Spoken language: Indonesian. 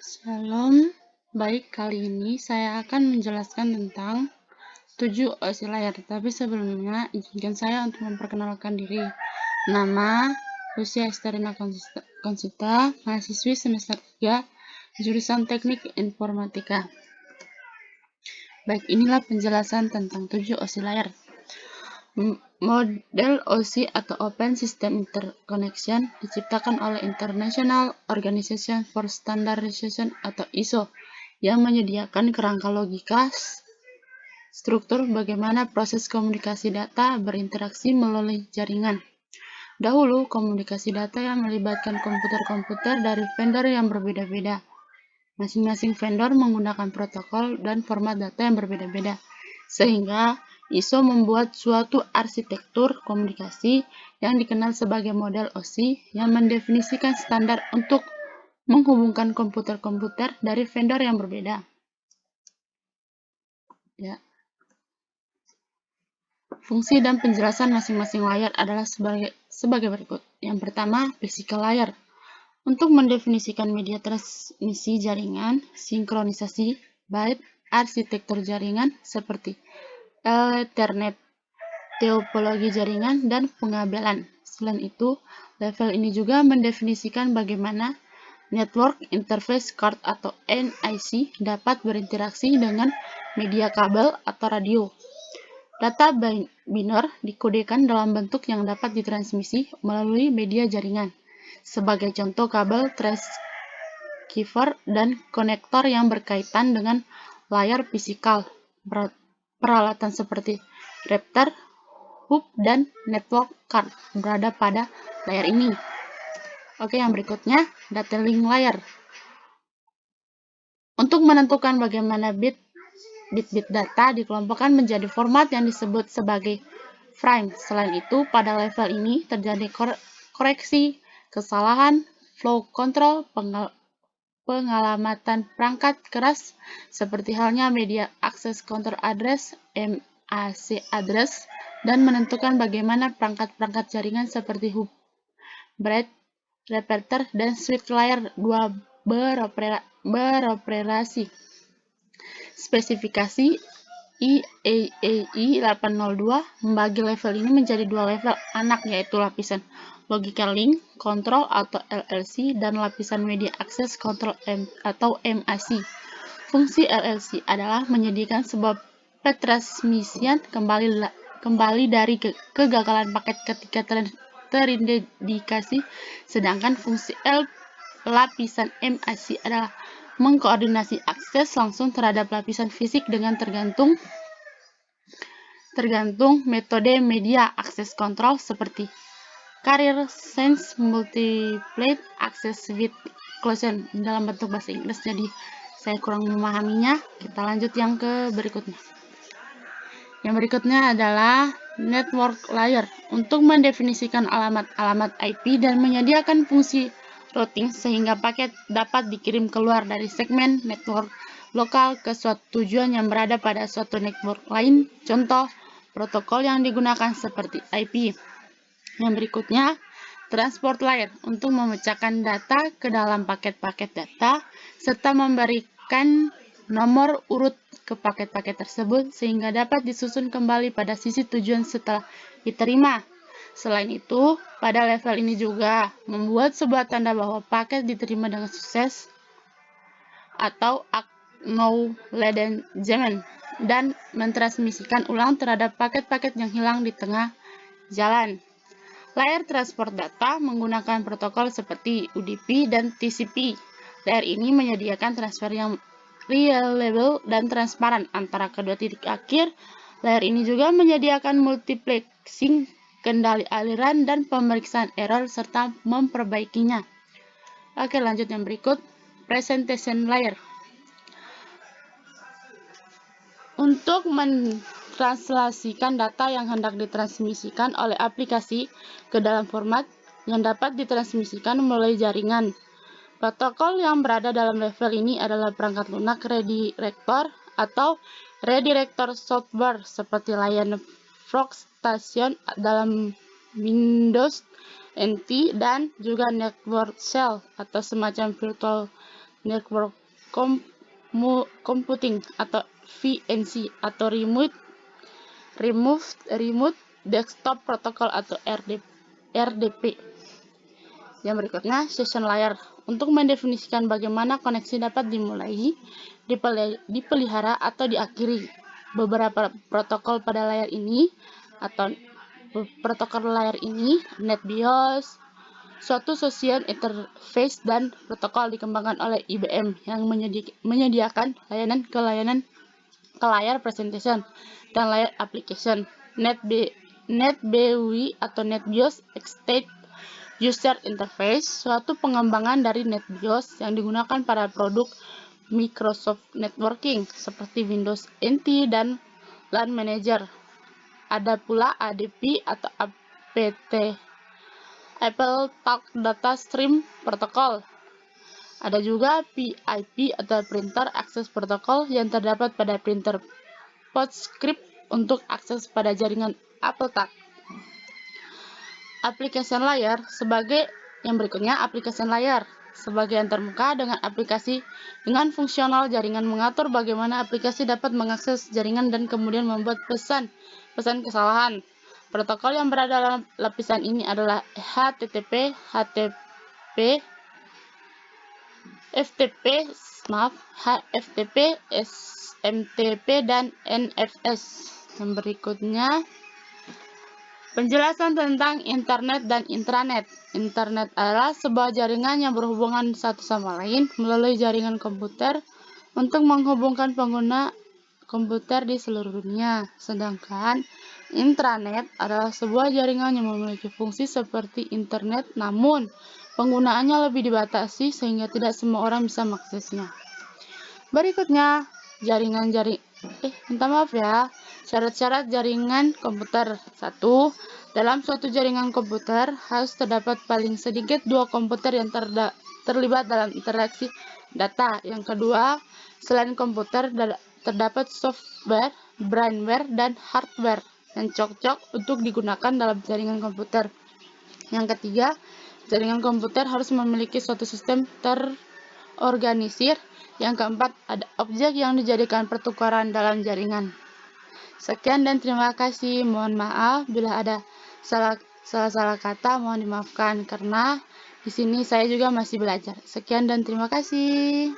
Shalom, baik kali ini saya akan menjelaskan tentang 7 OSI layar. Tapi sebelumnya izinkan saya untuk memperkenalkan diri. Nama Lucia Esterina Consita, mahasiswi semester 3, jurusan Teknik Informatika. Baik, inilah penjelasan tentang 7 OSI layar. Model OSI atau Open System Interconnection diciptakan oleh International Organization for Standardization atau ISO yang menyediakan kerangka logika struktur bagaimana proses komunikasi data berinteraksi melalui jaringan. Dahulu, komunikasi data yang melibatkan komputer-komputer dari vendor yang berbeda-beda. Masing-masing vendor menggunakan protokol dan format data yang berbeda-beda, sehingga ISO membuat suatu arsitektur komunikasi yang dikenal sebagai model OSI yang mendefinisikan standar untuk menghubungkan komputer-komputer dari vendor yang berbeda. Ya. Fungsi dan penjelasan masing-masing layar adalah sebagai berikut. Yang pertama, physical layer. Untuk mendefinisikan media transmisi jaringan, sinkronisasi, byte, arsitektur jaringan seperti Ethernet, topologi jaringan, dan pengabelan. Selain itu, level ini juga mendefinisikan bagaimana Network Interface Card atau NIC dapat berinteraksi dengan media kabel atau radio. Data biner dikodekan dalam bentuk yang dapat ditransmisi melalui media jaringan. Sebagai contoh, kabel transceiver dan konektor yang berkaitan dengan layar fisikal. Peralatan seperti Raptor, hub, dan network card berada pada layar ini. Oke, yang berikutnya, data link layer. Untuk menentukan bagaimana bit-bit data dikelompokkan menjadi format yang disebut sebagai frame. Selain itu, pada level ini terjadi koreksi, kesalahan, flow control, pengalamatan perangkat keras, seperti halnya media access control address, MAC address, dan menentukan bagaimana perangkat-perangkat jaringan seperti hub, braid, repeater, dan switch layer 2 beroperasi. Spesifikasi IEEE 802 membagi level ini menjadi dua level anak, yaitu lapisan Logical Link Control atau LLC dan lapisan Media Access Control atau MAC. Fungsi LLC adalah menyediakan sebuah petransmisian kembali dari kegagalan paket ketika terindikasi, sedangkan fungsi lapisan MAC adalah mengkoordinasi akses langsung terhadap lapisan fisik dengan tergantung metode media access control seperti Carrier Sense Multiplate Access with Closure dalam bentuk bahasa Inggris, jadi saya kurang memahaminya. Kita lanjut yang ke berikutnya. Yang berikutnya adalah network layer. Untuk mendefinisikan alamat-alamat IP dan menyediakan fungsi routing sehingga paket dapat dikirim keluar dari segmen network lokal ke suatu tujuan yang berada pada suatu network lain. Contoh protokol yang digunakan seperti IP. Yang berikutnya, transport layer untuk memecahkan data ke dalam paket-paket data serta memberikan nomor urut ke paket-paket tersebut sehingga dapat disusun kembali pada sisi tujuan setelah diterima. Selain itu, pada level ini juga membuat sebuah tanda bahwa paket diterima dengan sukses atau acknowledgement dan mentransmisikan ulang terhadap paket-paket yang hilang di tengah jalan. Layer transport data menggunakan protokol seperti UDP dan TCP. Layer ini menyediakan transfer yang reliable dan transparan antara kedua titik akhir. Layer ini juga menyediakan multiplexing, kendali aliran, dan pemeriksaan error serta memperbaikinya. Oke, lanjut yang berikut, presentation layer. Untuk mentranslasikan data yang hendak ditransmisikan oleh aplikasi ke dalam format yang dapat ditransmisikan melalui jaringan. Protokol yang berada dalam level ini adalah perangkat lunak redirector atau redirector software seperti layanan Workstation dalam Windows NT dan juga Network Shell atau semacam virtual Network Computing atau VNC atau Remote Desktop Protocol atau RDP. Yang berikutnya, session layer. Untuk mendefinisikan bagaimana koneksi dapat dimulai, dipelihara atau diakhiri. Beberapa protokol pada layar ini atau protokol layar ini, NetBIOS, suatu social interface dan protokol dikembangkan oleh IBM yang menyediakan layanan ke layar presentation dan layar application. NetBEUI atau NetBIOS Extended User Interface, suatu pengembangan dari NetBIOS yang digunakan pada produk Microsoft Networking seperti Windows NT dan LAN Manager. Ada pula ADP atau Apple Talk Data Stream Protocol. Ada juga PIP atau Printer Access Protocol yang terdapat pada printer PostScript untuk akses pada jaringan Apple Talk. Application layer sebagai yang berikutnya, application layer sebagian termuka dengan aplikasi dengan fungsional jaringan mengatur bagaimana aplikasi dapat mengakses jaringan dan kemudian membuat pesan kesalahan. Protokol yang berada dalam lapisan ini adalah HTTP, FTP, SMTP, dan NFS. Yang berikutnya, penjelasan tentang internet dan intranet. Internet adalah sebuah jaringan yang berhubungan satu sama lain melalui jaringan komputer untuk menghubungkan pengguna komputer di seluruh dunia. Sedangkan intranet adalah sebuah jaringan yang memiliki fungsi seperti internet, namun penggunaannya lebih dibatasi sehingga tidak semua orang bisa mengaksesnya. Berikutnya, syarat-syarat jaringan komputer. 1. Dalam suatu jaringan komputer harus terdapat paling sedikit 2 komputer yang terlibat dalam interaksi data. Yang kedua, selain komputer terdapat software, brainware, dan hardware yang cocok untuk digunakan dalam jaringan komputer. Yang ketiga, jaringan komputer harus memiliki suatu sistem terorganisir. Yang keempat, ada objek yang dijadikan pertukaran dalam jaringan. Sekian dan terima kasih. Mohon maaf bila ada salah kata, mohon dimaafkan karena di sini saya juga masih belajar. Sekian dan terima kasih.